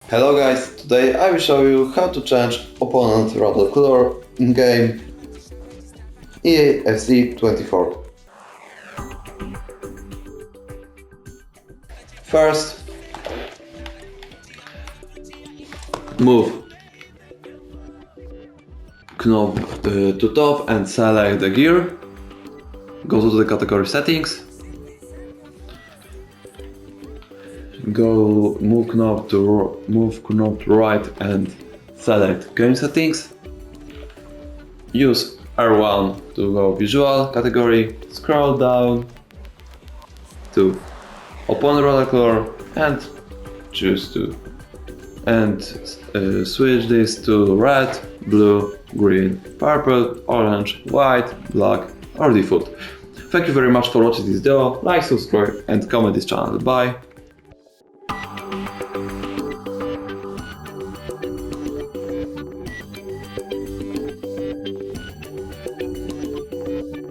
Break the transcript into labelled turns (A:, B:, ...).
A: Hello guys, today I will show you how to change opponent rotor color in game EA FC 24. First, move knob to top and select the gear. Go to the category settings. Go move knob to right and select game settings. Use R1 to go visual category. Scroll down to opponent rotor color and choose to switch this to red, blue, green, purple, orange, white, black or default. Thank you very much for watching this video. Like, subscribe and comment this channel. Bye.